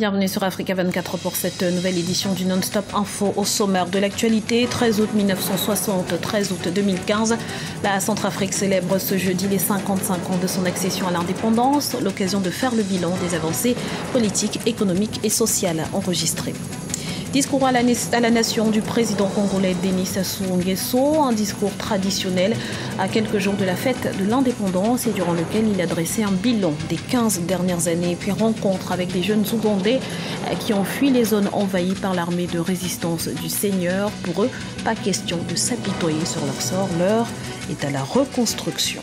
Bienvenue sur Africa 24 pour cette nouvelle édition du Non-Stop Info au sommaire de l'actualité. 13 août 1960, 13 août 2015. La Centrafrique célèbre ce jeudi les 55 ans de son accession à l'indépendance, l'occasion de faire le bilan des avancées politiques, économiques et sociales enregistrées. Discours à la nation du président congolais Denis Sassou Nguesso, un discours traditionnel à quelques jours de la fête de l'indépendance et durant lequel il a dressé un bilan des 15 dernières années, puis rencontre avec des jeunes Ougandais qui ont fui les zones envahies par l'armée de résistance du Seigneur. Pour eux, pas question de s'apitoyer sur leur sort, l'heure est à la reconstruction.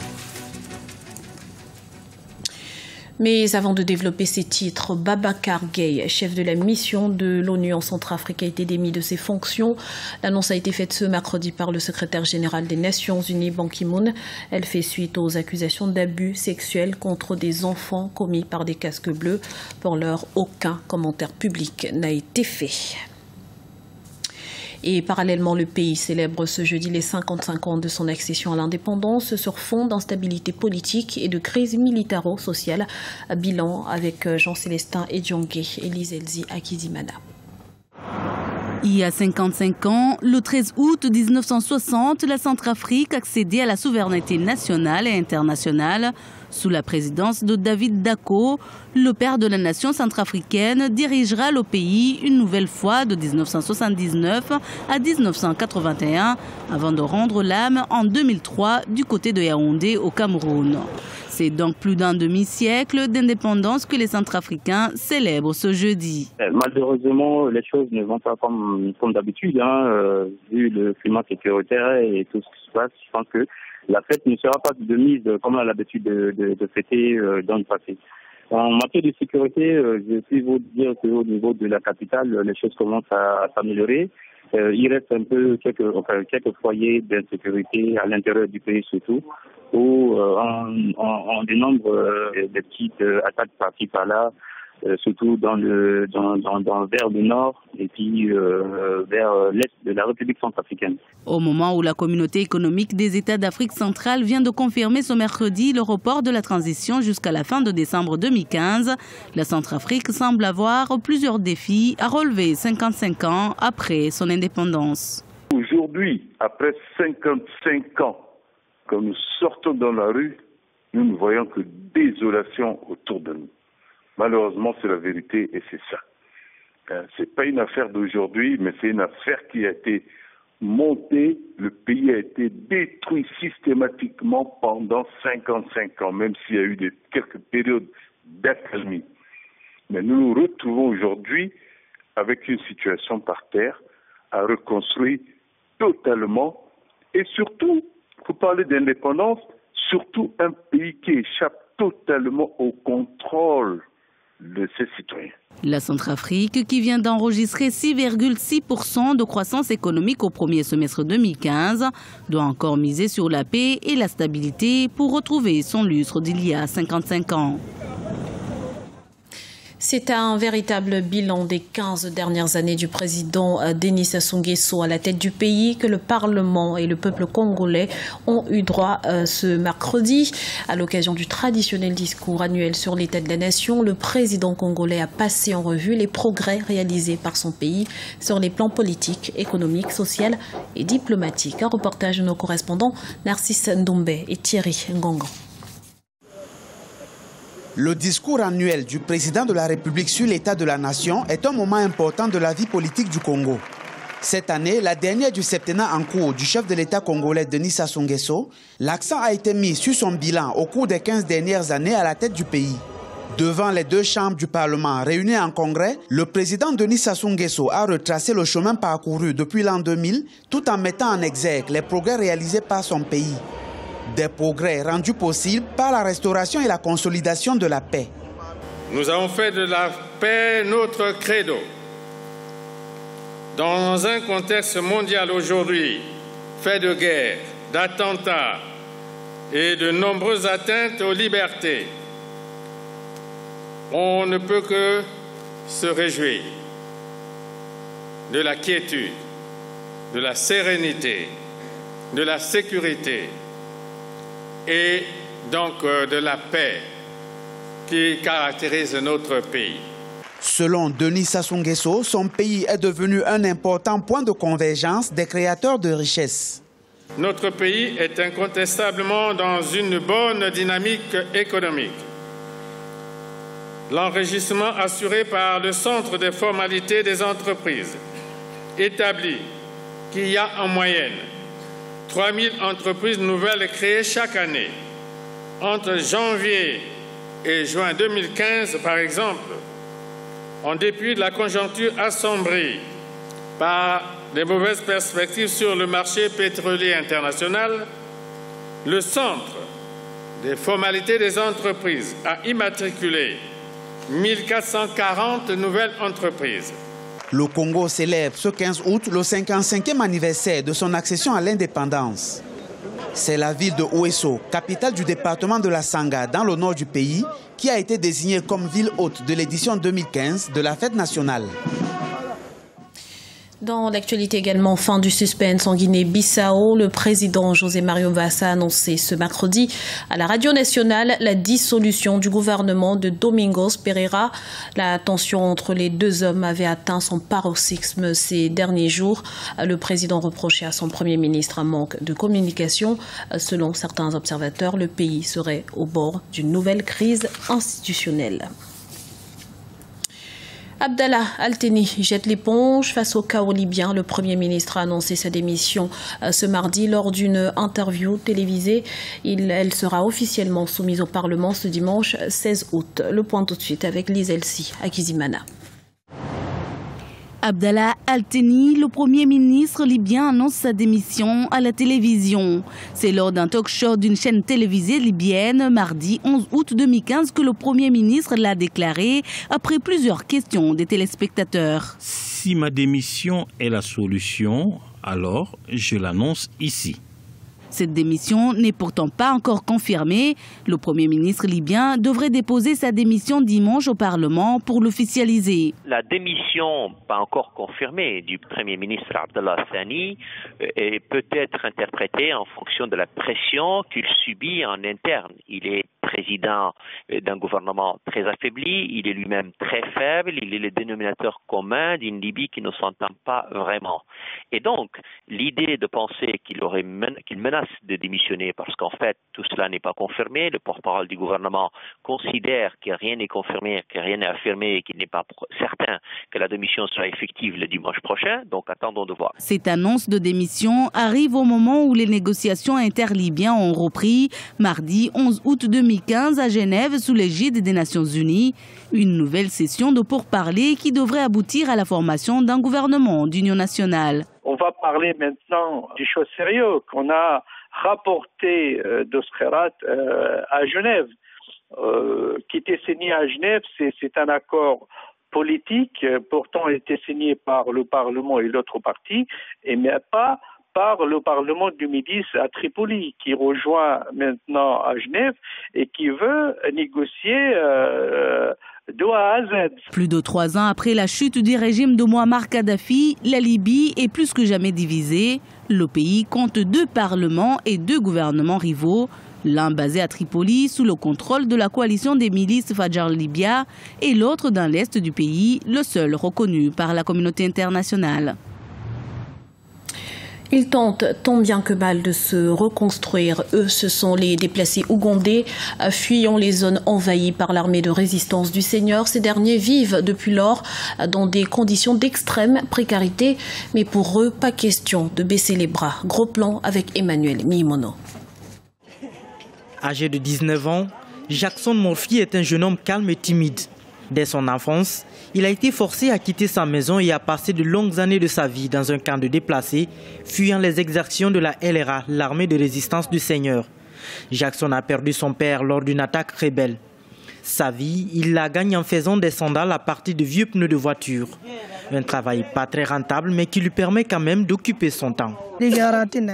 Mais avant de développer ses titres, Babacar Gaye, chef de la mission de l'ONU en Centrafrique, a été démis de ses fonctions. L'annonce a été faite ce mercredi par le secrétaire général des Nations Unies, Ban Ki-moon. Elle fait suite aux accusations d'abus sexuels contre des enfants commis par des casques bleus. Pour l'heure, aucun commentaire public n'a été fait. Et parallèlement, le pays célèbre ce jeudi les 55 ans de son accession à l'indépendance sur fond d'instabilité politique et de crise militaro-sociale. Bilan avec Jean-Célestin Edjongé et Lise Elzi Akizimana. Il y a 55 ans, le 13 août 1960, la Centrafrique accédait à la souveraineté nationale et internationale. Sous la présidence de David Dacko, le père de la nation centrafricaine dirigera le pays une nouvelle fois de 1979 à 1981 avant de rendre l'âme en 2003 du côté de Yaoundé au Cameroun. C'est donc plus d'un demi-siècle d'indépendance que les Centrafricains célèbrent ce jeudi. Malheureusement, les choses ne vont pas comme d'habitude, vu le climat sécuritaire et tout ce qui se passe. Je pense que la fête ne sera pas de mise comme on a l'habitude de fêter dans le passé. En matière de sécurité, je puis vous dire qu'au niveau de la capitale, les choses commencent à s'améliorer. Il reste un peu quelques foyers d'insécurité à l'intérieur du pays surtout, où on dénombre des petites attaques par-ci par-là, surtout vers le nord et puis vers l'est de la République centrafricaine. Au moment où la communauté économique des États d'Afrique centrale vient de confirmer ce mercredi le report de la transition jusqu'à la fin de décembre 2015, la Centrafrique semble avoir plusieurs défis à relever 55 ans après son indépendance. Aujourd'hui, après 55 ans, quand nous sortons dans la rue, nous ne voyons que désolation autour de nous. Malheureusement, c'est la vérité et c'est ça. C'est pas une affaire d'aujourd'hui, mais c'est une affaire qui a été montée. Le pays a été détruit systématiquement pendant 55 ans, même s'il y a eu quelques périodes d'accalmie. Mais nous nous retrouvons aujourd'hui avec une situation par terre à reconstruire totalement. Et surtout, pour parler d'indépendance, surtout un pays qui échappe totalement au contrôle de ses citoyens. La Centrafrique, qui vient d'enregistrer 6,6% de croissance économique au premier semestre 2015, doit encore miser sur la paix et la stabilité pour retrouver son lustre d'il y a 55 ans. C'est un véritable bilan des 15 dernières années du président Denis Sassou Nguesso à la tête du pays que le Parlement et le peuple congolais ont eu droit ce mercredi. À l'occasion du traditionnel discours annuel sur l'état de la nation, le président congolais a passé en revue les progrès réalisés par son pays sur les plans politiques, économiques, sociaux et diplomatiques. Un reportage de nos correspondants Narcisse Ndombe et Thierry Ngongo. Le discours annuel du président de la République sur l'état de la nation est un moment important de la vie politique du Congo. Cette année, la dernière du septennat en cours du chef de l'État congolais Denis Sassou Nguesso, l'accent a été mis sur son bilan au cours des 15 dernières années à la tête du pays. Devant les deux chambres du Parlement réunies en congrès, le président Denis Sassou Nguesso a retracé le chemin parcouru depuis l'an 2000 tout en mettant en exergue les progrès réalisés par son pays. Des progrès rendus possibles par la restauration et la consolidation de la paix. Nous avons fait de la paix notre credo. Dans un contexte mondial aujourd'hui, fait de guerre, d'attentats et de nombreuses atteintes aux libertés, on ne peut que se réjouir de la quiétude, de la sérénité, de la sécurité et donc de la paix qui caractérise notre pays. Selon Denis Sassou Nguesso, son pays est devenu un important point de convergence des créateurs de richesses. Notre pays est incontestablement dans une bonne dynamique économique. L'enregistrement assuré par le Centre des formalités des entreprises établit qu'il y a en moyenne 3 000 entreprises nouvelles créées chaque année. Entre janvier et juin 2015, par exemple, en dépit de la conjoncture assombrie par des mauvaises perspectives sur le marché pétrolier international, le Centre des formalités des entreprises a immatriculé 1440 nouvelles entreprises. Le Congo célèbre ce 15 août le 55e anniversaire de son accession à l'indépendance. C'est la ville de Ouesso, capitale du département de la Sanga, dans le nord du pays, qui a été désignée comme ville hôte de l'édition 2015 de la fête nationale. Dans l'actualité également, fin du suspense en Guinée-Bissau, le président José Mario Vaz a annoncé ce mercredi à la radio nationale la dissolution du gouvernement de Domingos Pereira. La tension entre les deux hommes avait atteint son paroxysme ces derniers jours. Le président reprochait à son premier ministre un manque de communication. Selon certains observateurs, le pays serait au bord d'une nouvelle crise institutionnelle. Abdallah Al-Thani jette l'éponge face au chaos libyen. Le Premier ministre a annoncé sa démission ce mardi lors d'une interview télévisée. Elle sera officiellement soumise au Parlement ce dimanche 16 août. Le point tout de suite avec Lise Elsi à Kizimana. Abdallah Al-Thani, le Premier ministre libyen, annonce sa démission à la télévision. C'est lors d'un talk-show d'une chaîne télévisée libyenne, mardi 11 août 2015, que le Premier ministre l'a déclaré après plusieurs questions des téléspectateurs. Si ma démission est la solution, alors je l'annonce ici. Cette démission n'est pourtant pas encore confirmée. Le Premier ministre libyen devrait déposer sa démission dimanche au Parlement pour l'officialiser. La démission pas encore confirmée du Premier ministre Abdallah Al-Thani peut être interprétée en fonction de la pression qu'il subit en interne. Il est président d'un gouvernement très affaibli, il est lui-même très faible, il est le dénominateur commun d'une Libye qui ne s'entend pas vraiment. Et donc, l'idée de penser qu'il menace de démissionner parce qu'en fait, tout cela n'est pas confirmé, le porte-parole du gouvernement considère que rien n'est confirmé, que rien n'est affirmé et qu'il n'est pas certain que la démission sera effective le dimanche prochain, donc attendons de voir. Cette annonce de démission arrive au moment où les négociations interlibyennes ont repris mardi 11 août 2015 à Genève sous l'égide des Nations Unies. Une nouvelle session de pourparlers qui devrait aboutir à la formation d'un gouvernement d'union nationale. On va parler maintenant des choses sérieuses qu'on a rapportées de Skhirat à Genève. Qui était signé à Genève, c'est un accord politique, pourtant il était signé par le Parlement et l'autre parti, mais pas par le Parlement du Midi à Tripoli, qui rejoint maintenant à Genève et qui veut négocier de A à Z. Plus de 3 ans après la chute du régime de Mouammar Kadhafi, la Libye est plus que jamais divisée. Le pays compte 2 parlements et 2 gouvernements rivaux. L'un basé à Tripoli sous le contrôle de la coalition des milices Fajr Libya et l'autre dans l'est du pays, le seul reconnu par la communauté internationale. Ils tentent tant bien que mal de se reconstruire. Eux, ce sont les déplacés ougandais fuyant les zones envahies par l'armée de résistance du Seigneur. Ces derniers vivent depuis lors dans des conditions d'extrême précarité. Mais pour eux, pas question de baisser les bras. Gros plan avec Emmanuel Mimono. Âgé de 19 ans, Jackson Murphy est un jeune homme calme et timide. Dès son enfance, il a été forcé à quitter sa maison et a passé de longues années de sa vie dans un camp de déplacés, fuyant les exactions de la LRA, l'armée de résistance du Seigneur. Jackson a perdu son père lors d'une attaque rebelle. Sa vie, il la gagne en faisant des sandales à partir de vieux pneus de voiture. Un travail pas très rentable, mais qui lui permet quand même d'occuper son temps.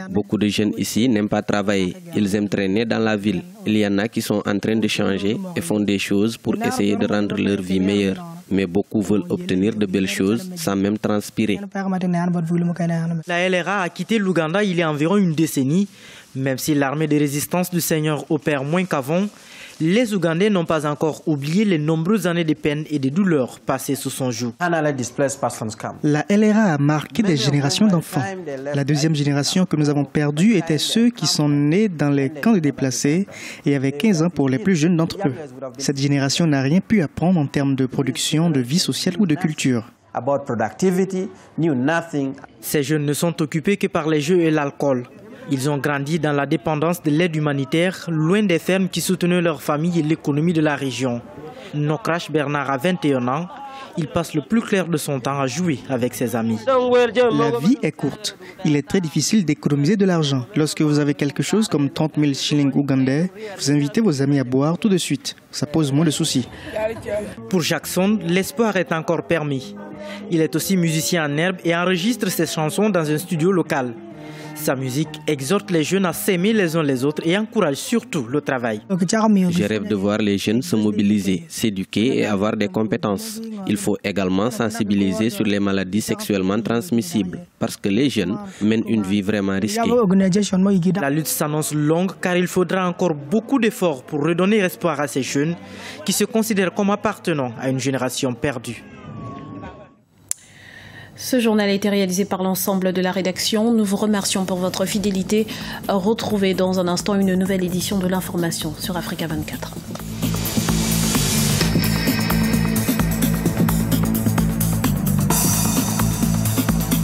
Beaucoup de jeunes ici n'aiment pas travailler. Ils aiment traîner dans la ville. Il y en a qui sont en train de changer et font des choses pour essayer de rendre leur vie meilleure. Mais beaucoup veulent obtenir de belles choses sans même transpirer. La LRA a quitté l'Ouganda il y a environ une décennie. Même si l'armée de résistance du Seigneur opère moins qu'avant, Les Ougandais n'ont pas encore oublié les nombreuses années de peine et de douleurs passées sous son joug. La LRA a marqué des générations d'enfants. La deuxième génération que nous avons perdue était ceux qui sont nés dans les camps de déplacés et avaient 15 ans pour les plus jeunes d'entre eux. Cette génération n'a rien pu apprendre en termes de production, de vie sociale ou de culture. Ces jeunes ne sont occupés que par les jeux et l'alcool. Ils ont grandi dans la dépendance de l'aide humanitaire, loin des fermes qui soutenaient leur famille et l'économie de la région. Nokrash Bernard a 21 ans. Il passe le plus clair de son temps à jouer avec ses amis. La vie est courte. Il est très difficile d'économiser de l'argent. Lorsque vous avez quelque chose comme 30 000 shillings ougandais, vous invitez vos amis à boire tout de suite. Ça pose moins de soucis. Pour Jackson, l'espoir est encore permis. Il est aussi musicien en herbe et enregistre ses chansons dans un studio local. Sa musique exhorte les jeunes à s'aimer les uns les autres et encourage surtout le travail. Je rêve de voir les jeunes se mobiliser, s'éduquer et avoir des compétences. Il faut également sensibiliser sur les maladies sexuellement transmissibles parce que les jeunes mènent une vie vraiment risquée. La lutte s'annonce longue car il faudra encore beaucoup d'efforts pour redonner espoir à ces jeunes qui se considèrent comme appartenant à une génération perdue. Ce journal a été réalisé par l'ensemble de la rédaction. Nous vous remercions pour votre fidélité. Retrouvez dans un instant une nouvelle édition de l'information sur Africa 24.